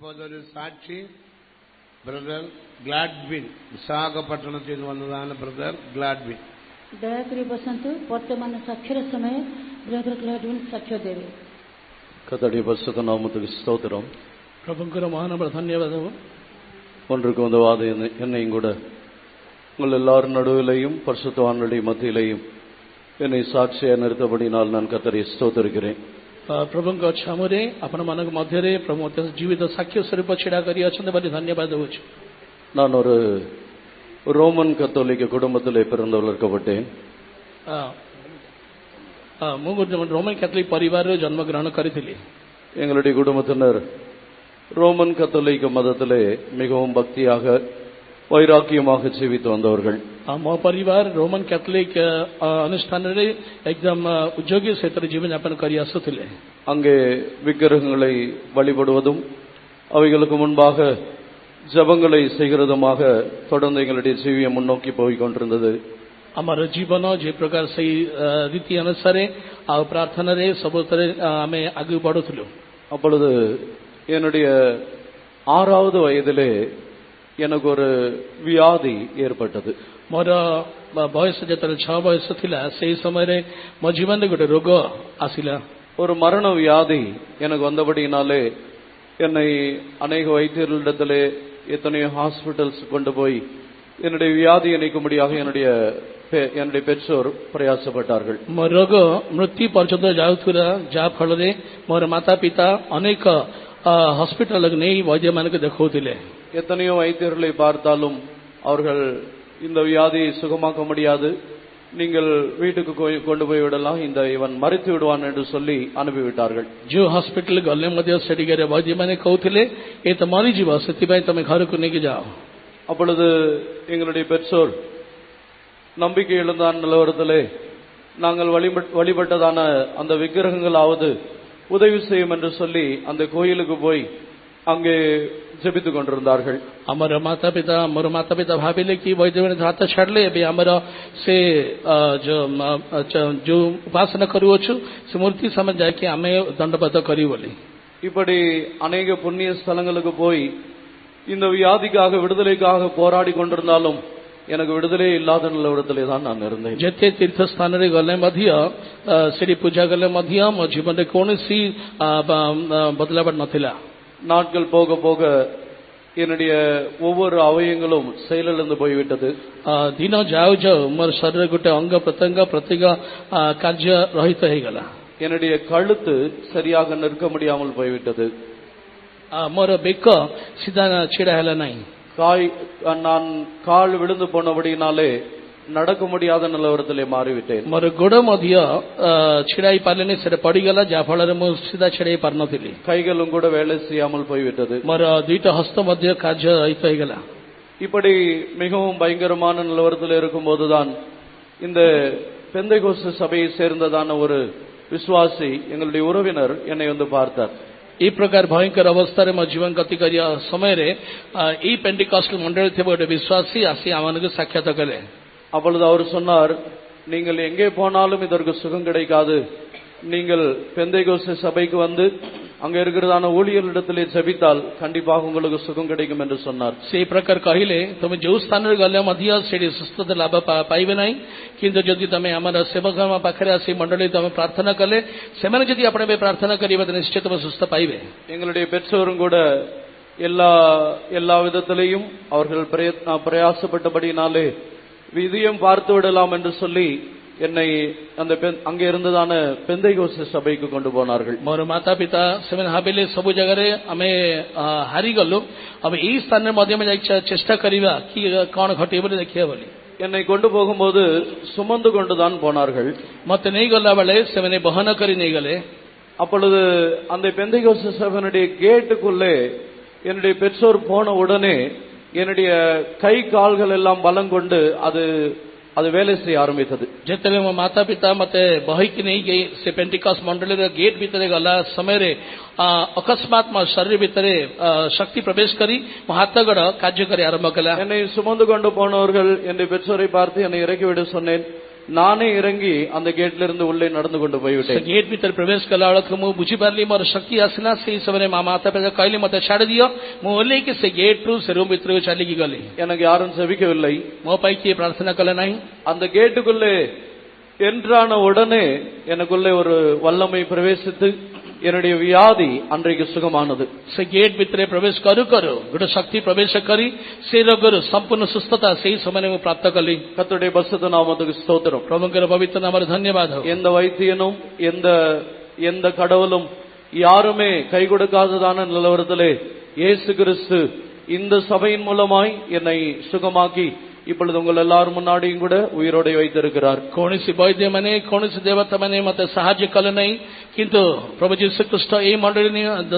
இப்போது சாட்சி brother Gladwin, விசாகப்பட்டினத்தில் வந்ததான பிரதர் கிளாட்வின். ଦୟାକରି ବସନ୍ତୁ, ବର୍ତ୍ତମାନ ସାକ୍ଷର ସମୟ। ବ୍ରଦର ଗ୍ଲାଡୱିନ୍ ସାକ୍ଷ୍ୟ ଦେବେ। கர்த்தருடைய பரிசுத்த நாமத்துக்கு ஸ்தோத்திரம். பிரபுங்கர மகாநபர் தன்யவாதம். ஒன்றுக்கு வந்தவாத என்னையும் கூட உங்கள் எல்லாரும் நடுவிலையும் பரிசுத்தவான்களுடைய மத்தியிலையும் என்னை சாட்சியை நிறுத்தபடினால் நான் கர்த்தரை ஸ்தோத்திரிக்கிறேன். ପ୍ରଭୁଙ୍କ ଛାମୁରେ ଆପଣମାନଙ୍କ ମଧ୍ୟରେ ପ୍ରଭୁ ମୋତେ ଜୀବିତ ସାକ୍ଷ୍ୟ ସ୍ୱରୂପ ଛିଡ଼ା କରି ଅଛନ୍ତି ବୋଲି ଧନ୍ୟବାଦ ଦେଉଛି। நான் ஒரு ரோமன் கத்தோலிக்க குடும்பத்திலே பிறந்து வளர்க்கப்பட்டேன். ମୁଁ ରୋମାନ କ୍ୟାଥୋଲିକ ପରିବାରରେ ଜନ୍ମଗ୍ରହଣ କରିଥିଲି। எங்களுடைய குடும்பத்தினர் ரோமன் கத்தோலிக்க மதத்திலே மிகவும் பக்தியாக வைராக்கியமாக ஜீவித்து வந்தவர்கள். ମୋ ପରିବାର ରୋମାନ କ୍ୟାଥୋଲିକ ଅନୁଷ୍ଠାନରେ ଏକଦମ ଉଦ୍ୟୋଗୀ ସହିତ ଜୀବନଯାପନ କରି ଆସୁଥିଲେ। அங்கே விக்கிரகங்களை வழிபடுவதும் அவைகளுக்கு முன்பாக ஜபங்களை செய்கிறதுமாக தொடர்ந்து எங்களுடைய ஜீவியம் முன்னோக்கி போய் கொண்டிருந்தது. ଆମର ଜୀବନ ଯେ ପ୍ରକାର ସେଇ ରୀତି ଅନୁସାରେ ଆଉ ପ୍ରାର୍ଥନାରେ ସବୁଥିରେ ଆମେ ଆଗକୁ ବଢୁଥିଲୁ। அப்பொழுது என்னுடைய 6வது வயதிலே எனக்கு ஒரு வியாதி ஏற்பட்டது. ମୋର ବୟସ ଯେତେବେଳେ 6 ବୟସ ଥିଲା ସେଇ ସମୟରେ ମୋ ଜୀବନରେ ଗୋଟେ ରୋଗ ଆସିଲା। ஒரு மரண வியாதி எனக்கு வந்தபடியினாலே என்னை அநேக வைத்தியர்களிடத்திலே எத்தனையோ ஹாஸ்பிட்டல்ஸ் கொண்டு போய் என்னுடைய வியாதியை நீக்கும்படியாக என்னுடைய பெற்றோர் பிரயாசப்பட்டார்கள். ମୋ ରୋଗ ମୃତ୍ୟୁ ପର୍ଯ୍ୟନ୍ତ ଯାଉଥିଲା, ଯାହା ଫଳରେ ମୋର ମାତା ପିତା ଅନେକ ହସ୍ପିଟାଲକୁ ନେଇ ବୈଦ୍ୟମାନଙ୍କୁ ଦେଖାଉଥିଲେ। எத்தனையோ வைத்தியர்களை பார்த்தாலும் அவர்கள் இந்த வியாதியை சுகமாக்க முடியாது, நீங்கள் வீட்டுக்கு கொண்டு போய் விடலாம், இவன் மறித்து விடுவான் என்று சொல்லி அனுப்பிவிட்டார்கள். जो हॉस्पिटल गले ମଧ୍ୟ ସେଠିକାର ବୈଦ୍ୟମାନେ କହୁଥିଲେ ଏ ତ ମରିଯିବ, ସେଥିପାଇଁ ତମେ ଘରକୁ ନେଇକି ଯାଅ। அப்பொழுது எங்களுடைய பெற்றோர் நம்பிக்கை இழந்தான நிலவரத்திலே நாங்கள் வழிபட்டதான அந்த விக்கிரகங்களாவது உதவி செய்யும் என்று சொல்லி அந்த கோயிலுக்கு போய் அங்கே ஜெபித்துக் கொண்டிருந்தார்கள். ଆମର ମୋର ମାତା ପିତା ଭାବିଲେ କି ବୈଦ୍ୟମାନେ ହାତ ଛାଡ଼ିଲେ, ଏବେ ଆମର ସେ ଯୋଉ ଉପାସନା କରୁଅଛୁ ସେ ମୂର୍ତ୍ତି ସାମନେ ଯାଇକି ଆମେ ଦଣ୍ଡପାତ କରିବୁ ବୋଲି। இப்படி அநேக புண்ணிய ஸ்தலங்களுக்கு போய் இந்த வியாதிக்காக விடுதலைக்காக போராடி கொண்டிருந்தாலும் எனக்கு விடுதலை இல்லாத நிலவரத்திலே தான் நான் இருந்தேன். ଯେତେ ତୀର୍ଥ ସ୍ଥାନରେ ଗଲେ ମଧ୍ୟ ସେଠି ପୂଜା କଲେ ମଧ୍ୟ ମୋ ଜୀବନରେ କୌଣସି ବଦଳାବ ନଥିଲା। நாட்கள் போக போக என்னுடைய ஒவ்வொரு அவயங்களும் செயலிழந்து போய்விட்டது. ଦିନ ଯାଉ ଯାଉ ମୋର ଶରୀର ଗୋଟେ ଅଙ୍ଗ ପ୍ରତ୍ୟଙ୍ଗ କାର୍ଯ୍ୟ ରହିତ ହେଇଗଲା। என்னுடைய கழுத்து சரியாக நிற்க முடியாமல் போய்விட்டது. ମୋର ବେକ ସିଧା ଛିଡ଼ା ହେଲା ନାହିଁ। நான் கால் விழுந்து போனபடினாலே நடக்க முடியாத நிலவரத்திலே மாறிவிட்டேன். ମୋର ଗୋଡ ମଧ୍ୟ ଛିଡ଼ା ହେଇ ପାରିଲେନି, ସେଟା ପଡିଗଲା, ଯାହା ଫଳରେ ମୁଁ ସିଧା ଛିଡ଼ା ହେଇ ପାରିନଥିଲି। கைகளும் கூட வேலை செய்யாமல் போய்விட்டது. ମୋର ଦୁଇଟା ହସ୍ତ ମଧ୍ୟ କାର୍ଯ୍ୟ ରହିତ ହେଇଗଲା। இப்படி மிகவும் பயங்கரமான நிலவரத்தில் இருக்கும் போதுதான் இந்த பெந்தைகோஸ்து சபையை சேர்ந்ததான ஒரு விசுவாசி எங்களுடைய உறவினர் என்னை வந்து பார்த்தார். এই প্রকার ভয়ঙ্কর অবস্থায় ମୋ ଜୀବନ ଗତି କରିବା ସମୟରେ এই ପେଣ୍ଟିକଷ୍ଟଲ ମଣ୍ଡଳୀ ଥିବା ଗୋଟେ ବିଶ୍ୱାସୀ ଆସି ଆମମାନଙ୍କୁ ସାକ୍ଷାତ କଲେ। அப்பொழுது அவர் சொன்னார், நீங்கள் எங்கே போனாலும் இதற்கு சுகம் கிடைக்காது, நீங்கள் பெந்தைகோஸ்து சபைக்கு வந்து அங்க இருக்கிறதான ஊழியர்களிடத்திலே ஜெபித்தால் கண்டிப்பாக உங்களுக்கு சுகம் கிடைக்கும் என்று சொன்னார். ସେଇ ପ୍ରକାର କହିଲେ, ତମେ ଯୋଉ ସ୍ଥାନରେ ଗଲେ ମଧ୍ୟ ସେଠି ସୁସ୍ଥତା ଲାଭ ପାଇବେ ନାହିଁ, କିନ୍ତୁ ଯଦି ତମେ ଆମର ସେବକଙ୍କ ପାଖରେ ଆସି ମଣ୍ଡଳୀ ତମେ ପ୍ରାର୍ଥନା କଲେ, ସେମାନେ ଯଦି ଆପଣ ଏବେ ପ୍ରାର୍ଥନା କରିବେ ନିଶ୍ଚୟ ତମେ ସୁସ୍ଥ ପାଇବେ। எங்களுடைய பெற்றோரும் கூட எல்லா விதத்திலையும் அவர்கள் பிரயாசப்பட்டபடினாலே விதியம் பார்த்து விடலாம் என்று சொல்லி என்னை அந்த அங்கே இருந்ததான பெந்தைகோஸ்து சபைக்கு கொண்டு போனார்கள். ମୋର ମାତା ପିତା ସେମାନେ ଭାବିଲେ ସବୁ ଜାଗାରେ ଆମେ ହାରିଗଲୁ, ଆମେ ଏଇ ସ୍ଥାନରେ ମଧ୍ୟ ଆମେ ଯାଇ ଚେଷ୍ଟା କରିବା କି କଣ ଘଟିବ ବୋଲି ଦେଖିବା ବୋଲି। என்னை கொண்டு போகும்போது சுமந்து கொண்டுதான் போனார்கள். ମତେ ନେଇଗଲା ବେଳେ ସେମାନେ ବହନ କରି ନେଇଗଲେ। அப்பொழுது அந்த பெந்தைகோஸ்து சபையினுடைய கேட்டுக்குள்ளே என்னுடைய பெற்றோர் போன உடனே என்னுடைய கை கால்கள் எல்லாம் பலம் கொண்டு அது வேலை செய்ய ஆரம்பித்தது. ଯେତେବେଳେ ମୋ ମାତା ପିତା ମତେ ବହିକି ନେଇକି ସେ ପେଣ୍ଟିକଷ୍ଟ ମଣ୍ଡଳୀର ଗେଟ୍ ଭିତରେ ଗଲା ସମୟରେ ଅକସ୍ମାତ୍ ମୋ ଶରୀର ଭିତରେ ଶକ୍ତି ପ୍ରବେଶ କରି ମୋ ହାତ ଗୋଡ଼ କାର୍ଯ୍ୟ କରି ଆରମ୍ଭ କଲା। என்னை சுமந்து கொண்டு போனவர்கள் என்னுடைய பெற்றோரை பார்த்து என்னை இறக்கிவிட சொன்னேன். நானே இறங்கி அந்த கேட்ல இருந்து உள்ளே நடந்து கொண்டு ସେ போய்விட்டேன். ଗେଟ୍ ଭିତରେ ପ୍ରବେଶ କଲା ବେଳକୁ ମୁଁ ବୁଝିପାରିଲି ମୋର ଶକ୍ତି ଆସିଲା। ସେଇ ସମୟରେ ମା ମାତା ପିତା କହିଲେ ମତେ ଛାଡି ଦିଅ। ମୁଁ ଓହ୍ଲେଇକି ସେ ଗେଟ୍ରୁ ସେ ରୁମ୍ ଭିତରକୁ ଚାଲିକି ଗଲି। எனக்கு யாரும் செபிக்கவில்லை. ମୋ ପାଇଁ କିଏ ପ୍ରାର୍ଥନା କଲେ ନାହିଁ। அந்த கேட்டுக்குள்ளே என்றான உடனே எனக்குள்ளே ஒரு வல்லமை பிரவேசித்து என்னுடைய வியாதி அன்றைக்கு சுகமானது. ସେ ଗେଟ୍ ଭିତରେ ପ୍ରବେଶ କରୁ କରୁ ଗୋଟେ ଶକ୍ତି ପ୍ରବେଶ କରି ସେ ରୋଗରୁ ସମ୍ପୂର୍ଣ୍ଣ ସୁସ୍ଥତା ସେଇ ସମୟରେ ମୁଁ ପ୍ରାପ୍ତ କଲି। கர்த்தருடைய பரிசுத்த நாமத்துக்கு ஸ்தோத்திரம். ପ୍ରଭୁଙ୍କର ପବିତ୍ର ନାମରେ ଧନ୍ୟବାଦ ହଉ। எந்த வைத்தியனும் எந்த கடவுளும் யாருமே கை கொடுக்காததான நிலவரத்திலே இயேசு கிறிஸ்து இந்த சபையின் மூலமாய் என்னை சுகமாக்கி இப்பொழுது உங்கள் எல்லாரும் முன்னாடியும் கூட உயிரோடு வைத்திருக்கிறார். କୌଣସି ବୈଦ୍ୟ ମାନେ କୌଣସି ଦେବତା ମାନେ ମତେ ସାହାଯ୍ୟ କଲେ ନାହିଁ, କିନ୍ତୁ ପ୍ରଭୁ ଯୀଶୁ ଖ୍ରୀଷ୍ଟ ଏହି ମଣ୍ଡଳୀ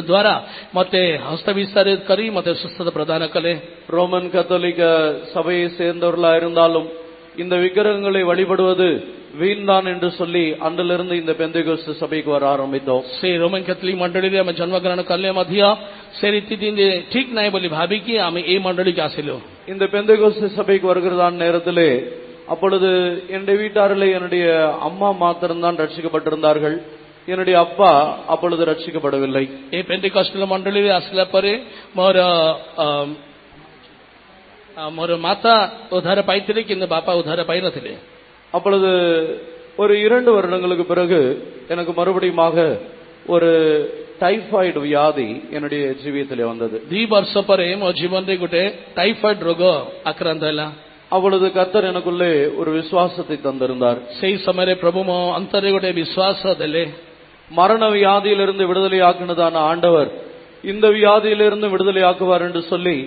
ଦ୍ୱାରା ମତେ ହସ୍ତବିସ୍ତାରିତ କରି ମତେ ସୁସ୍ଥତା ପ୍ରଦାନ କଲେ। ரோமன் கத்தோலிக்க சபையை சேர்ந்தவர்களா இருந்தாலும் இந்த விக்கிரகங்களை வழிபடுவது வீண்தான் என்று சொல்லி அன்றிலிருந்து இந்த பெந்தேகோஸ்து சபைக்கு வர ஆரம்பித்தோம். ସେ ରୋମାନ କ୍ୟାଥୋଲିକ ମଣ୍ଡଳୀରେ ଆମେ ଜନ୍ମଗ୍ରହଣ କଲେ ମଧ୍ୟ ସେ ରୀତିଦିନ ଠିକ ନାହିଁ ବୋଲି ଭାବିକି ଆମେ ଏହି ମଣ୍ଡଳୀକୁ ଆସିଲୁ। இந்த பெந்தேகோஸ்து சபைக்கு வருகிறதான நேரத்திலே அப்பொழுது என்னுடைய வீட்டாரிலே என்னுடைய அம்மா மாத்திரம்தான் ரட்சிக்கப்பட்டிருந்தார்கள். என்னுடைய அப்பா அப்பொழுது ரட்சிக்கப்படவில்லை. ଏହି ପେଣ୍ଟିକଷ୍ଟଲ ମଣ୍ଡଳୀରେ ଆସିଲା ପରେ ମୋର ମାତା ଉଦ୍ଧାର ପାଇଥିଲେ କିନ୍ତୁ ବାପା ଉଦ୍ଧାର ପାଇନଥିଲେ। அப்பொழுது ஒரு 2 வருடங்களுக்கு பிறகு எனக்கு மறுபடியுமாக ஒரு டைபாய்டு வியாதி என்னுடைய ஜீவியத்திலே வந்தது. 2 ବର୍ଷ ପରେ ମୋ ଜୀବନରେ ଗୋଟେ ଟାଇଫଏଡ୍ ରୋଗ ଆକ୍ରାନ୍ତ ହେଲା। அப்பொழுது கர்த்தர் எனக்குள்ளே ஒரு விசுவாசத்தை தந்திருந்தார். ସେହି ସମୟରେ ପ୍ରଭୁ ମୋ ଅନ୍ତରରେ ଗୋଟେ ବିଶ୍ୱାସ ଦେଲେ। மரண வியாதியிலிருந்து விடுதலை ஆக்கினதான ஆண்டவர் இந்த வியாதியிலிருந்து விடுதலை ஆக்குவார் என்று சொல்லி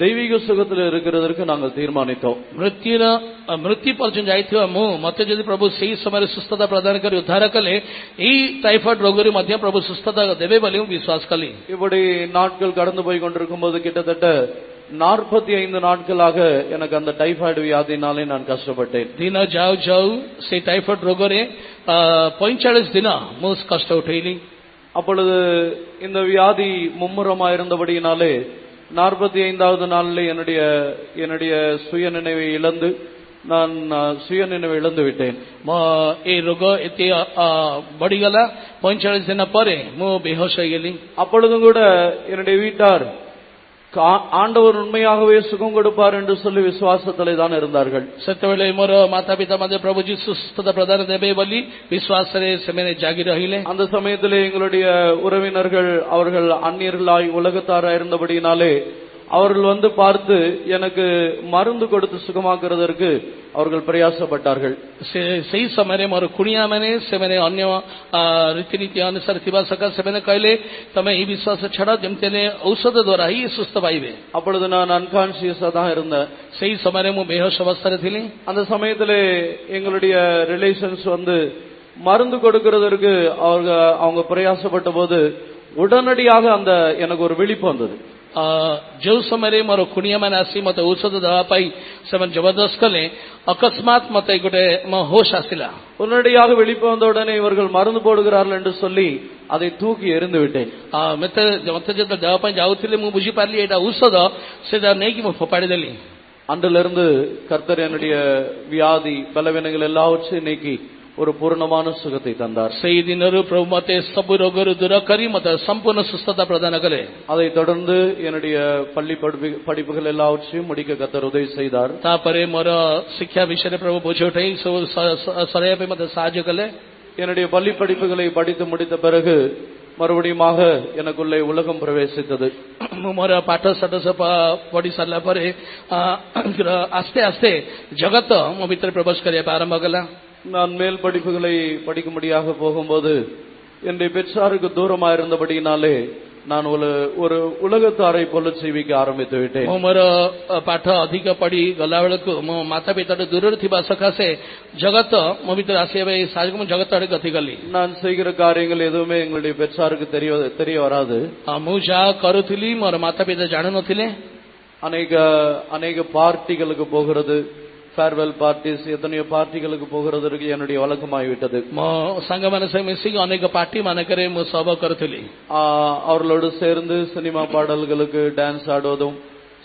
தெய்வீக சுகத்தில் இருக்கிறதற்கு நாங்கள் தீர்மானித்தோம். ମୃତ୍ୟୁ ପର୍ଯ୍ୟନ୍ତ ଯାଇଥିବା ମୁଁ ମତେ ଯଦି ପ୍ରଭୁ ସେହି ସମୟରେ ସୁସ୍ଥତା ପ୍ରଦାନ କରି ଉଦ୍ଧାର କଲେ ଏହି ଟାଇଫଏଡ୍ ରୋଗରୁ ମଧ୍ୟ ପ୍ରଭୁ ସୁସ୍ଥତା ଦେବେ ବୋଲି ମୁଁ ବିଶ୍ୱାସ କଲି। இப்படி நாட்கள் கடந்து போய் கொண்டிருக்கும் போது கிட்டத்தட்ட 45 நாட்களாக எனக்கு அந்த டைபாய்டு வியாதினாலே நான் கஷ்டப்பட்டேன். ଦିନ ଯାଉ ଯାଉ ସେ ଟାଇଫଏଡ୍ ରୋଗରେ 45 ଦିନ ମୁଁ କଷ୍ଟ ଉଠେଇଲି। அப்பொழுது இந்த வியாதி மும்முரமாயிருந்தபடியினாலே 45வது நாளிலே என்னுடைய சுயநினைவை இழந்து நான் சுயநினைவை இழந்து விட்டேன். ଏ ରୋଗ ଏତେ ବଢିଗଲା 45 ଦିନ ପରେ ମୁଁ ବେହୋସ ହେଇଗଲି। அப்பொழுதும் கூட என்னுடைய வீட்டார் ஆண்டவர் உண்மையாகவே சுகம் கொடுப்பார் என்று சொல்லி விசுவாசத்திலே தான் இருந்தார்கள். ସେତେବେଳେ ମୋର ମାତା ପିତା ମଧ୍ୟ ପ୍ରଭୁ ଯୀଶୁ ସୁସ୍ଥତା ପ୍ରଦାନ ଦେବେ ବୋଲି ବିଶ୍ୱାସରେ ସେମାନେ ଜାଗି ରହିଲେ। அந்த சமயத்திலே எங்களுடைய உறவினர்கள் அவர்கள் அந்நியர்களாய் உலகத்தாராய் இருந்தபடியினாலே அவர்கள் வந்து பார்த்து எனக்கு மருந்து கொடுத்து சுகமாக்குறதற்கு அவர்கள் பிரயாசப்பட்டார்கள். ସେହି ସମୟରେ ମୋର କୁଣିଆ ମାନେ ସେମାନେ ଅନ୍ୟ ରୀତିନୀତି ଅନୁସାରେ ଥିବା ସକାଶେ ସେମାନେ କହିଲେ ତମେ ଏହି ବିଶ୍ୱାସ ଛାଡ, ଯେମିତି ହେଲେ ଔଷଧ ଦ୍ୱାରା ହିଁ ସୁସ୍ଥ ପାଇବେ। அப்பொழுது நான் அன்கான்சியஸா தான் இருந்தேன். ସେହି ସମୟରେ ମୁଁ ବେହୋସ ଅବସ୍ଥାରେ ଥିଲି। அந்த சமயத்திலே எங்களுடைய ரிலேஷன்ஸ் வந்து மருந்து கொடுக்கிறதற்கு அவங்க பிரயாசப்பட்ட போது உடனடியாக அந்த எனக்கு ஒரு விழிப்பு வந்தது. ଯେଉଁ ସମୟରେ ମୋର କୁଣିଆ ମାନେ ଆସି ମତେ ଔଷଧ ଦେବା ପାଇଁ ସେମାନେ ଜବରଦସ୍ତ କଲେ, ଅକସ୍ମାତ୍ ମତେ ଗୋଟେ ମୋ ହୋଶ ଆସିଲା। உடனடியாக விழிப்பு வந்த உடனே இவர்கள் மருந்து போடுகிறார்கள் என்று சொல்லி அதை தூக்கி எறிந்து விட்டேன். ମତେ ଯେତେବେଳେ ଦେବା ପାଇଁ ଯାଉଥିଲେ ମୁଁ ବୁଝିପାରିଲି ଏଇଟା ଔଷଧ, ସେଟା ନେଇକି ମୁଁ ଫୋପାଡ଼ି ଦେଲି। அன்றிலிருந்து கர்த்தர் என்னுடைய வியாதி பலவீனங்கள் எல்லாவற்றையும் நீக்கி ஒரு பூர்ணமான சுகத்தை தந்தார். ସେହି ଦିନରୁ ପ୍ରଭୁ ମତେ ସବୁ ରୋଗରୁ ଦୂର କରି ମତେ ସମ୍ପୂର୍ଣ୍ଣ ସୁସ୍ଥତା ପ୍ରଦାନ କଲେ। அதை தொடர்ந்து என்னுடைய பள்ளி படிப்புகள் எல்லாவற்றையும் முடிக்க கர்த்தர் உதவி செய்தார். ତାପରେ ମୋର ଶିକ୍ଷା ବିଷୟରେ ପ୍ରଭୁ ବୋଝ ଉଠାଇ ସବୁ ସରାଇବା ପାଇଁ ମତେ ସାହାଯ୍ୟ କଲେ। என்னுடைய பள்ளி படிப்புகளை படித்து முடித்த பிறகு மறுபடியுமாக எனக்குள்ளே உலகம் பிரவேசித்தது. ମୋର ପାଠ ସାଠ ପଢି ସାରିଲା ପରେ ଆସ୍ତେ ଆସ୍ତେ ଜଗତ ମୋ ଭିତରେ ପ୍ରବେଶ କରିବା ଆରମ୍ଭ କଲା। நான் மேல் படிப்புகளை படிக்கும்படியாக போகும்போது என்னுடைய பெற்றாருக்கு தூரமாயிருந்தபடியினாலே நான் ஒரு உலகத்தாரை போல ஜீவிக்க ஆரம்பித்து விட்டேன். ମୁଁ ମୋର ପାଠ ଅଧିକ ପଢି ଗଲା ବେଳକୁ ମୋ ମାତା ପିତାଠୁ ଦୂରରେ ଥିବା ସକାଶେ ଜଗତ ମୋ ଭିତରେ ଆସିବା ପାଇଁ ସାହାଯ୍ୟ ମୁଁ ଜଗତ ଆଡେ ଗତି କଲି। நான் செய்கிற காரியங்கள் எதுவுமே எங்களுடைய பெற்றாருக்கு தெரிய வராது. ମୁଁ ଯାହା କରୁଥିଲି ମୋର ମାତା ପିତା ଜାଣୁନଥିଲେ। அநேக பார்ட்டிகளுக்கு போகிறது, ஃபேர்வெல் பார்ட்டிஸ், எத்தனையோ பார்ட்டிகளுக்கு போகிறதற்கு என்னுடைய வழக்கமாகிவிட்டது. ମୋ ସାଙ୍ଗମାନେ ସହ ମିଶିକି ଅନେକ ପାର୍ଟି ମାନଙ୍କରେ ମୁଁ ସହଭାଗ କରୁଥିଲି। அவர்களோடு சேர்ந்து சினிமா பாடல்களுக்கு டான்ஸ் ஆடுவதும்,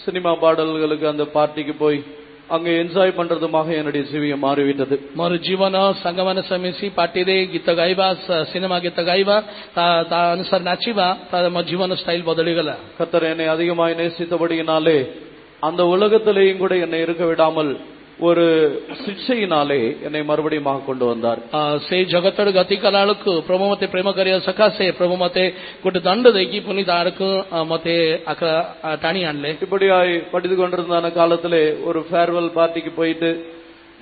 சினிமா பாடல்களுக்கு அந்த பார்ட்டிக்கு போய் அங்கே என்ஜாய் பண்றதுமாக என்னுடைய ஜீவியம் மாறிவிட்டது. ମୋର ଜୀବନ ସାଙ୍ଗମାନେ ସହ ମିଶି ପାର୍ଟିରେ ଗୀତ ଗାଇବା, ସିନେମା ଗୀତ ଗାଇବା, ତା ଅନୁସାରେ ନାଚିବା, ମୋ ଜୀବନ ଷ୍ଟାଇଲ ବଦଳିଗଲା. கர்த்தர் என்னை அதிகமாய் நேசித்தபடியினாலே அந்த உலகத்திலேயும் கூட என்னை இருக்க விடாமல் ஒரு ଶିକ୍ଷାଇନାலே என்னை மறுபடியும் கொண்டு வந்தார். ସେଇ ଜଗତର ଗତି କଲା ବେଳକୁ ପ୍ରଭୁ ମତେ ପ୍ରେମ କରିବା ସକାଶେ ପ୍ରଭୁ ମତେ ଗୋଟେ ଦଣ୍ଡ ଦେଇକି ପୁଣି ତା ଆଡକୁ ମତେ ଟାଣି ଆଣିଲେ. இப்படியாய் படித்து கொண்டிருந்த காலத்திலே ஒரு ஃபேர்வெல் பார்ட்டிக்கு போயிட்டு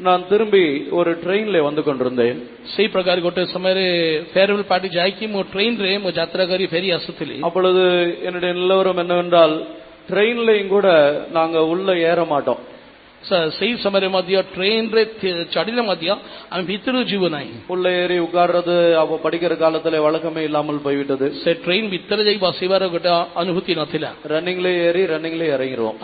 நான் திரும்பி ஒரு ட்ரெயின்ல வந்து கொண்டிருந்தேன். ସେଇ ପ୍ରକାର ଗୋଟେ ସମୟରେ ଫେୟାରୱେଲ ପାର୍ଟି ଯାଇକି ମୁଁ ଟ୍ରେନରେ ମୁଁ ଯାତ୍ରା କରି ଫେରି ଆସୁଥିଲି. அப்பொழுது என்னுடைய நிலவரம் என்னவென்றால் ட்ரெயின்லயும் கூட நாங்க உள்ள ஏற மாட்டோம். ସେଇ ସମୟରେ ମଧ୍ୟ ଟ୍ରେନରେ ଚଢିଲେ ମଧ୍ୟ ଆମେ ଭିତରୁ ଯିବୁ ନାହିଁ. உள்ள ஏறி உட்கார்றது அப்ப படிக்கிற காலத்துல வழக்கமே இல்லாமல் போய்விட்டது. ସେ ଟ୍ରେନ ଭିତରେ ଯାଇ ବସିବାର ଗୋଟେ ଅନୁଭୂତି ନଥିଲା. ରନିଂல ஏறி ରନିଂல இறங்கிடுவோம்.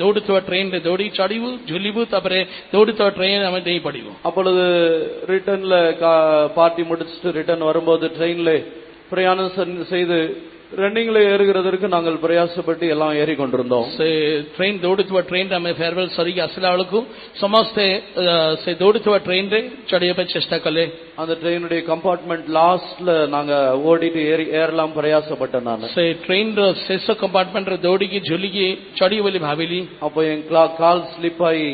ଦୌଡୁଥିବା ଟ୍ରେନରେ ଦୌଡ଼ି ଚଢିବୁ, ଝୁଲିବୁ, ତାପରେ ଦୌଡୁଥିବା ଟ୍ରେନ ଆମେ ଦେଇ ପଡିବୁ. அப்பொழுது ரிட்டர்ன்ல பார்ட்டி முடிச்சுட்டு ரிட்டர்ன் வரும்போது ட்ரெயின்ல பிரயாணம் செய்து ரன்னிங்ல ஏறுகிறதற்கு நாங்கள் பிரயாசப்பட்டு எல்லாம் ஏறி கொண்டிருந்தோம். ସେ ଟ୍ରେନ ଦୌଡୁଥିବା ଟ୍ରେନରେ ଆମେ ଫେୟାରୱେଲ ସରିକି ଆସିଲା ବେଳକୁ ସମସ୍ତେ ସେ ଦୌଡୁଥିବା ଟ୍ରେନରେ ଚଢିବା ପାଇଁ ଚେଷ୍ଟା କଲେ. அந்த ட்ரெயினுடைய கம்பார்ட்மெண்ட் லாஸ்ட்ல நாங்க ஓடிட்டு ஏறலாம் பிரயாசப்பட்டேன் நான். ସେ ଟ୍ରେନର ଶେଷ କମ୍ପାର୍ଟମେଣ୍ଟରେ ଦୌଡ଼ିକି ଝୁଲିକି ଚଢିବି ବୋଲି ଭାବିଲି. அப்போ என் கால் ஸ்லிப் ஆகி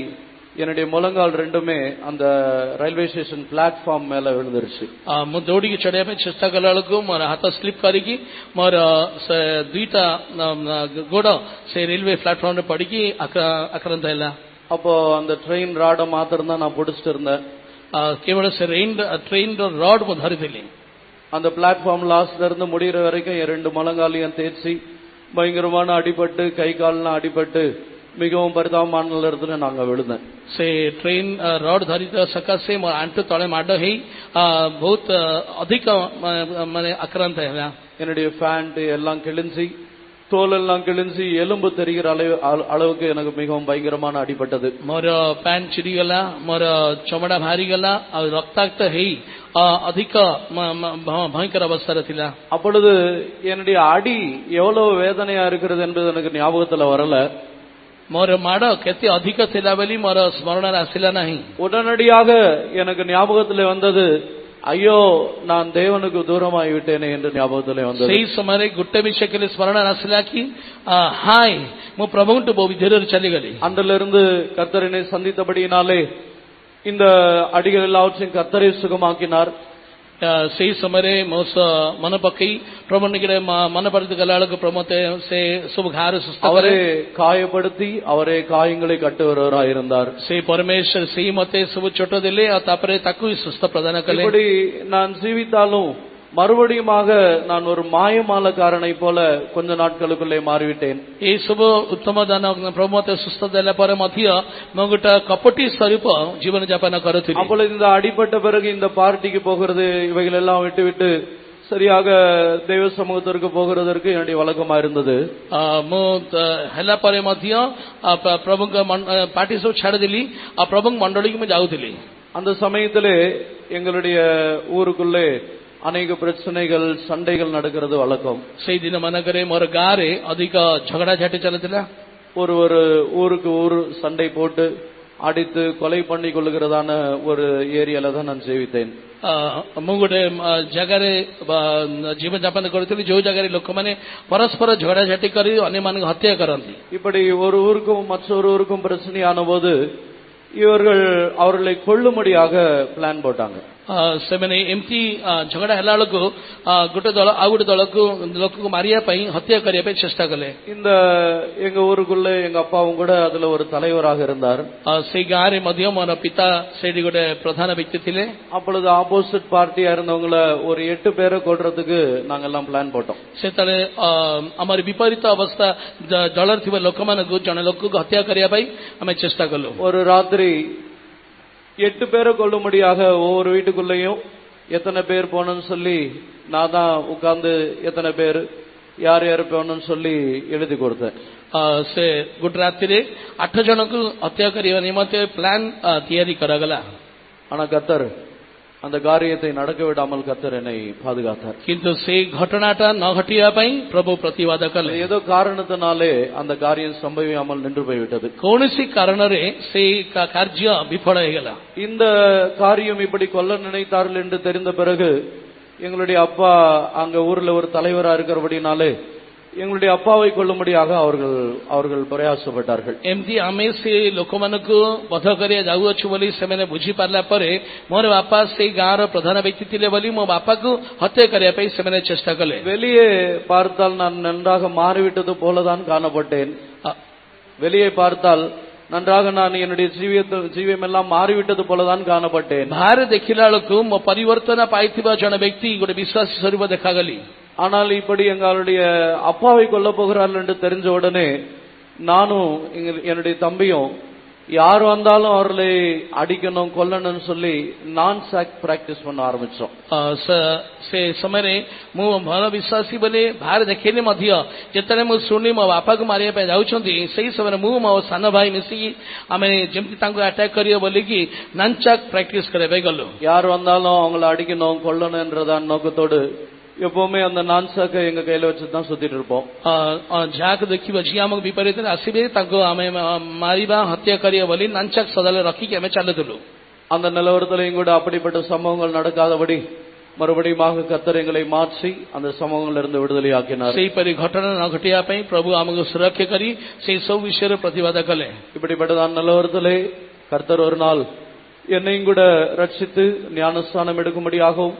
என்னுடைய முழங்கால் ரெண்டுமே அந்த ரயில்வே ஸ்டேஷன் பிளாட்ஃபார்ம் மேல விழுந்துருச்சு. ମୁଁ ଦୌଡ଼ିକି ଚଢିବା ପାଇଁ ଚେଷ୍ଟା କଲା ବେଳକୁ ମୋର ହାତ ସ୍ଲିପ୍ କରିକି ମୋର ଦୁଇଟା ଗୋଡ ସେ ରେଲୱେ ପ୍ଲାଟଫର୍ମରେ ପଡିକି ଆକ୍ରାନ୍ତ ହେଲା. அப்போ அந்த ட்ரெயின் ராட மாத்திரம் தான் நான் பிடிச்சிட்டு இருந்தேன். କେବଳ ସେ ଟ୍ରେନର ରଡ୍ ମୁଁ ଧରିଥିଲି. அந்த பிளாட்ஃபார்ம் லாஸ்ட்ல இருந்து முடிகிற வரைக்கும் என் ரெண்டு முழங்காலையும் தேய்ச்சி பயங்கரமான அடிபட்டு கை கால்லாம் அடிபட்டு மிகவும் பரிதாபமான இடத்துல நாங்க விழுந்தேன். ସେ ଟ୍ରେନ ରଡ୍ ଧରିଥିବା ସକାଶେ ମୋର ଆଣ୍ଠୁ ତଳେ ମାଡ ହେଇ ବହୁତ ଅଧିକ ମାନେ ଆକ୍ରାନ୍ତ ହେଲା. என்னுடைய பேண்ட் எல்லாம் கிழிஞ்சி தோல் எல்லாம் கிழிஞ்சி எலும்பு தெரிகிற அளவுக்கு எனக்கு மிகவும் பயங்கரமான அடிபட்டது. ମୋର ପ୍ୟାଣ୍ଟ ଚିରିଗଲା, ମୋର ଚମଡା ବାହାରିଗଲା ଆଉ ରକ୍ତାକ୍ତ ହେଇ ଅଧିକ ଭୟଙ୍କର ଅବସ୍ଥାରେ ଥିଲା. அப்பொழுது என்னுடைய அடி எவ்வளவு வேதனையா இருக்கிறது என்பது எனக்கு ஞாபகத்துல வரல. ମୋର ମାଡ କେତେ ଅଧିକ ଥିଲା ବୋଲି ମୋର ସ୍ମରଣରେ ଆସିଲା ନାହିଁ. உடனடியாக எனக்கு ஞாபகத்திலே வந்தது, ஐயோ நான் தேவனுக்கு தூரமாகி விட்டேனே என்று ஞாபகத்திலே வந்தது. ସେଇ ସମୟରେ ଗୋଟେ ବିଷୟ କେଲେ ସ୍ମରଣରେ ଆସିଲା କି ହାय ମୁଁ ପ୍ରଭୁଙ୍କଠୁ ବହୁ ଦୂରରେ ଚାଲିଗଲି. அன்றிலிருந்து கர்த்தரினை சந்தித்தபடியினாலே இந்த அடிகள் எல்லாவற்றையும் கர்த்தரை சுகமாக்கினார். ସେଇ ସମୟରେ ମୋ ମନ ପକେଇ ପ୍ରଭୁ ନିକଟରେ ମନ ପରିତ କଲା ବେଳକୁ ପ୍ରଭୁ ସେ ସବୁ ଘାର ସୁସ୍ଥ அவரே காயப்படுத்தி அவரே காயங்களை கட்டுகிறவராய் இருந்தார். ସେଇ ପରମେଶ୍ୱର ସେଇ ମତେ ସବୁ ଚୋଟ ଦେଲେ ଆଉ ତାପରେ ତାକୁ ସୁସ୍ଥ ପ୍ରଦାନ କଲେ. இப்படி நான் ஜீவித்தாலும் மறுபடியுமாக நான் ஒரு மாயமாலக்காரனை போல கொஞ்ச நாட்களுக்குள்ளே மாறிவிட்டேன். ଏଇ ସବୁ ଉତ୍ତମ ଦାନ ପ୍ରଭୁ ମତେ ସୁସ୍ଥ ଦେଲା ପରେ ମଧ୍ୟ ମୁଁ ଗୋଟେ କପଟି ସ୍ୱରୂପ ଜୀବନ ଯାପନ କରୁଥିଲି. அப்பொழுது இந்த அடிபட்ட பிறகு இந்த பார்ட்டிக்கு போகிறது இவைகள் எல்லாம் விட்டுவிட்டு சரியாக தேவ சமூகத்திற்கு போகிறதற்கு என்னுடைய வழக்கமா இருந்தது. ମୁଁ ହେଲା ପରେ ମଧ୍ୟ ପ୍ରଭୁଙ୍କ ପାର୍ଟି ସବୁ ଛାଡ଼ିଦେଲି ଆଉ ପ୍ରଭୁଙ୍କ ମଣ୍ଡଳୀକୁ ମୁଁ ଯାଉଥିଲି. அந்த சமயத்திலே எங்களுடைய ஊருக்குள்ளே அநேக பிரச்சனைகள் சண்டைகள் நடக்கிறது வழக்கம். ସେଇ ଦିନ ମାନଙ୍କରେ ମୋର ଗାଁରେ ଅଧିକ ଝଗଡା ଝାଟି ଚାଲିଥିଲା. ஒரு ஊருக்கு ஊர் சண்டை போட்டு அடித்து கொலை பண்ணி கொள்ளுகிறதான ஒரு ஏரியால தான் நான் ஜீவித்தேன். ମୁଁ ଗୋଟେ ଜାଗାରେ ଜୀବନ ଯାପନ କରୁଥିଲି ଯୋଉ ଜାଗାରେ ଲୋକମାନେ ପରସ୍ପର ଝଗଡା ଝାଟି କରି ଅନ୍ୟମାନଙ୍କୁ ହତ୍ୟା କରନ୍ତି. இப்படி ஒரு ஊருக்கும் மற்றொரு ஊருக்கும் பிரச்சனையான போது இவர்கள் அவர்களை கொல்லும்படியாக பிளான் போட்டாங்க. ସେମାନେ ଏମିତି ଝଗଡା ହେଲା ବେଳକୁ ଗୋଟେ ଦଳ ଆଉ ଗୋଟେ ଦଳକୁ ଲୋକକୁ ମାରିବା ପାଇଁ ହତ୍ୟା କରିବା ପାଇଁ ଚେଷ୍ଟା କଲେ. இந்த எங்க ஊருக்குள்ள எங்க அப்பாவும் கூட அதுல ஒரு தலைவராக இருந்தார். ସେଇ ଗାଁରେ ମଧ୍ୟ ମୋର ପିତା ସେଇଠି ଗୋଟେ ପ୍ରଧାନ ବ୍ୟକ୍ତି ଥିଲେ. அப்பொழுது ஆப்போசிட் பார்ட்டியா இருந்தவங்கள ஒரு 8 பேரை கொல்றதுக்கு நாங்க எல்லாம் பிளான் போட்டோம். ସେତେବେଳେ ଆମର ବିପରୀତ ଅବସ୍ଥା ଦଳରେ ଥିବା ଲୋକମାନଙ୍କୁ ଜଣେ ଲୋକକୁ ହତ୍ୟା କରିବା ପାଇଁ ଆମେ ଚେଷ୍ଟା କଲୁ. ஒரு ராத்திரி 8 பேரை கொல்லும்படியாக ஒவ்வொரு வீட்டுக்குள்ளேயும் எத்தனை பேர் போனோம்னு சொல்லி நான் தான் உட்கார்ந்து எத்தனை பேர் யார் யார் போனோம்னு சொல்லி எழுதி கொடுத்தேன். ସେ ଗୋଟେ ରାତିରେ 8 ଜଣଙ୍କୁ ହତ୍ୟା କରିବା ନିମନ୍ତେ ପ୍ଲାନ୍ ତିଆରି କରାଗଲା. ஆனா கர்த்தர் அந்த காரியத்தை நடக்க விடாமல் கர்த்தர் என்னை பாதுகாத்தார். କିନ୍ତୁ ସେ ଘଟଣାଟା ନ ଘଟିବା ପାଇଁ ପ୍ରଭୁ ପ୍ରତିବାଦ କଲେ. ஏதோ காரணத்தினாலே அந்த காரியம் சம்பவியாமல் நின்று போய்விட்டது. କୌଣସି କାରଣରେ ସେଇ କାର୍ଯ୍ୟ ବିଫଳ ହେଇଗଲା. இந்த காரியம் இப்படி கொல்ல நினைத்தார்கள் என்று தெரிந்த பிறகு எங்களுடைய அப்பா அங்க ஊர்ல ஒரு தலைவரா இருக்கிறபடினாலே எங்களுடைய அப்பாவை கொல்லும்படியாக அவர்கள் பிரயாசப்பட்டார்கள். ଏମିତି ଆମେ ସେ ଲୋକମାନଙ୍କୁ ବଧ କରିବା ଯାଉଅଛୁ ବୋଲି ସେମାନେ ବୁଝିପାରିଲା ପରେ ମୋର ବାପା ସେଇ ଗାଁର ପ୍ରଧାନ ବ୍ୟକ୍ତି ଥିଲେ ବୋଲି ମୋ ବାପାକୁ ହତ୍ୟା କରିବା ପାଇଁ ସେମାନେ ଚେଷ୍ଟା କଲେ. வெளியே பார்த்தால் நான் நன்றாக மாறிவிட்டது போலதான் காணப்பட்டேன். வெளியே பார்த்தால் நன்றாக நான் என்னுடைய ஜீவியம் எல்லாம் மாறிவிட்டது போலதான் காணப்பட்டேன். ବାହାରେ ଦେଖିଲା ବେଳକୁ ମୋ ପରିବର୍ତ୍ତନ ପାଇଥିବା ଜଣେ ବ୍ୟକ୍ତି ଗୋଟେ ବିଶ୍ୱାସୀ ସ୍ୱରୂପ ଦେଖାଗଲି. ஆனால் இப்படி எங்களுடைய அப்பாவை கொல்ல போகிறார்கள் என்று தெரிஞ்ச உடனே நானும் என்னுடைய தம்பியும் யார் வந்தாலும் அவர்களை அடிக்கணும் கொல்லணும்னு சொல்லி நான் பிராக்டிஸ் பண்ண ஆரம்பிச்சோம். ସେ ସମୟରେ ମୁଁ ଭଲ ବିଶ୍ୱାସୀ ବୋଲି ବାହାରେ ଦେଖେଇଲେ ମଧ୍ୟ ଯେତେବେଳେ ମୁଁ ଶୁଣିଲି ମୋ ବାପାକୁ ମାରିବା ପାଇଁ ଯାଉଛନ୍ତି ସେଇ ସମୟରେ ମୁଁ ମୋ ସାନ ଭାଇ ମିଶିକି ଆମେ ଯେମିତି ତାଙ୍କୁ ଆଟାକ୍ କରିବ ବୋଲିକି ନାନଚାକ୍ ପ୍ରାକ୍ଟିସ୍ କରିବା ପାଇଁ ଗଲୁ. யார் வந்தாலும் அவங்களை அடிக்கணும் கொல்லணும் என்றதான் நோக்கத்தோடு எப்பவுமே அந்த நான்சாக்கை எங்க கையில வச்சுதான் சுத்திட்டு இருப்போம். ଯାହାକୁ ଦେଖିବ ଯିଏ ଆମକୁ ବିପରୀତରେ ଆସିବେ ତାଙ୍କୁ ଆମେ ମାରିବା ହତ୍ୟା କରିବା ବୋଲି ନାନଚାକ୍ ସଦାବେଳେ ରଖିକି ଆମେ ଚାଲୁଥିଲୁ. அந்த நிலவரத்திலையும் கூட அப்படிப்பட்ட சம்பவங்கள் நடக்காதபடி மறுபடியும் கர்த்தர் எங்களை மாற்றி அந்த சம்பவங்கள் இருந்து விடுதலை ஆக்கினார். ସେହିପରି ଘଟଣା ନ ଘଟିବା ପାଇଁ ପ୍ରଭୁ ଆମକୁ ସୁରକ୍ଷା କରି ସେଇ ସବୁ ବିଷୟରେ ପ୍ରତିବାଦ କଲେ. இப்படிப்பட்டதான் நிலவரத்திலே கர்த்தர் ஒரு நாள் என்னையும் கூட ரட்சித்து ஞானஸ்தானம் எடுக்கும்படியாகவும்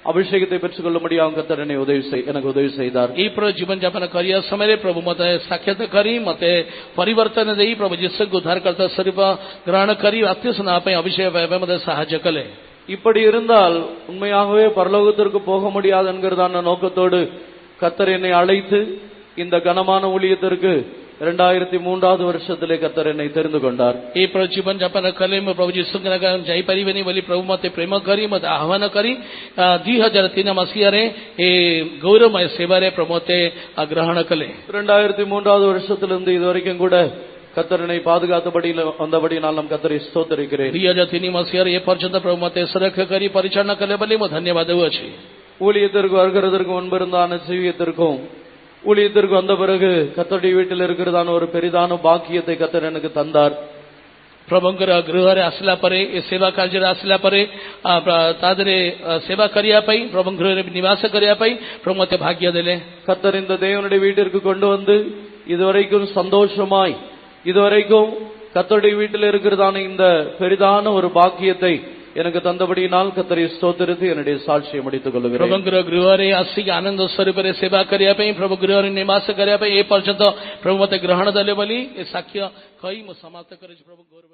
அபிஷேகத்தை பெற்றுக் கொள்ளும்படியாகவும் கர்த்தர் எனக்கு உதவி செய்தார். ଏହିପରି ଜୀବନଯାପନ କରିବା ସମୟରେ ପ୍ରଭୁ ମୋତେ ସାକ୍ଷାତ କରି ମୋତେ ପରିବର୍ତ୍ତନ ଦେଇ ପ୍ରଭୁ ଯୀଶୁଙ୍କୁ ଉଦ୍ଧାରକର୍ତ୍ତା ସ୍ୱରୂପ ଗ୍ରହଣ କରି ବାପ୍ତିସ୍ମ ନେବା ପାଇଁ ଅଭିଷେକ ପାଇବା ପାଇଁ ମୋତେ ସାହାଯ୍ୟ କଲେ. இப்படி இருந்தால் உண்மையாகவே பரலோகத்திற்கு போக முடியாது என்கிறதான நோக்கத்தோடு கர்த்தர் என்னை அழைத்து இந்த கனமான ஊழியத்திற்கு 2003வது வருஷத்திலே கர்த்தர் என்னை தெரிந்து கொண்டார். ଏହିପରି ଜୀବନଯାପନ କଲେ ମୁଁ ପ୍ରଭୁ ଯୀଶୁଙ୍କ ଯାଇପାରିବେନି ବୋଲି ପ୍ରଭୁ ମୋତେ ପ୍ରେମ କରି ମୋତେ ଆହ୍ୱାନ କରି 2003 ମସିହାରେ ଏ ଗୌରବମୟ ସେବାରେ ପ୍ରଭୁ ମୋତେ ଗ୍ରହଣ କଲେ. 2003வது வருஷத்திலிருந்து இதுவரைக்கும் கூட கர்த்தரனை வந்தபடியால் நாம் கர்த்தரை ஸ்தோத்திரிக்கிறேன். 2003 மசிହାରେ ଏ ପର୍ଯ୍ୟନ୍ତ ପ୍ରଭୁ ମୋତେ ସୁରକ୍ଷା କରି ପରିଚାଳନା କଲେ ବୋଲି ମୁଁ ଧନ୍ୟବାଦ ଦେଉଅଛି. ஊழியத்திற்கு வருகிறதற்கு முன்பிருந்தான ஜீவியத்திற்கும் ஊழியத்திற்கு வந்த பிறகு கர்த்தருடைய வீட்டில் இருக்கிறதான ஒரு பெரிதான பாக்கியத்தை கர்த்தர் எனக்கு தந்தார். ପ୍ରଭୁଙ୍କର ଗୃହରେ ଆସିଲା ପରେ ଏ ସେବା କାର୍ଯ୍ୟରେ ଆସିଲା ପରେ ତା ଦେହରେ ସେବା କରିବା ପାଇଁ ପ୍ରଭୁଙ୍କ ଗୃହରେ ନିବାସ କରିବା ପାଇଁ ପ୍ରଭୁ ମୋତେ ଭାଗ୍ୟ ଦେଲେ. கர்த்தர் இந்த தேவனுடைய வீட்டிற்கு கொண்டு வந்து இதுவரைக்கும் சந்தோஷமாய் இதுவரைக்கும் கர்த்தருடைய வீட்டில் இருக்கிறதான இந்த பெரிதான ஒரு பாக்கியத்தை எனக்கு தந்தபடியினால் கர்த்தரை ஸ்தோத்திரித்து என்னுடைய சாட்சியை முடித்துக் கொள்கிறேன். ପ୍ରଭୁଙ୍କର ଗୃହରେ ଆସିକି ଆନନ୍ଦ ସ୍ୱରୂପରେ ସେବା କରିବା ପାଇଁ ପ୍ରଭୁ ଗୃହରେ ନିବାସ କରିବା ପାଇଁ ଏ ପର୍ଯ୍ୟନ୍ତ ପ୍ରଭୁ ମୋତେ ଗ୍ରହଣ ଦେଲେ ବୋଲି ଏ ସାକ୍ଷ୍ୟ କହି ମୁଁ ସମାପ୍ତ କରିଛି. ପ୍ରଭୁ ଗୌରବ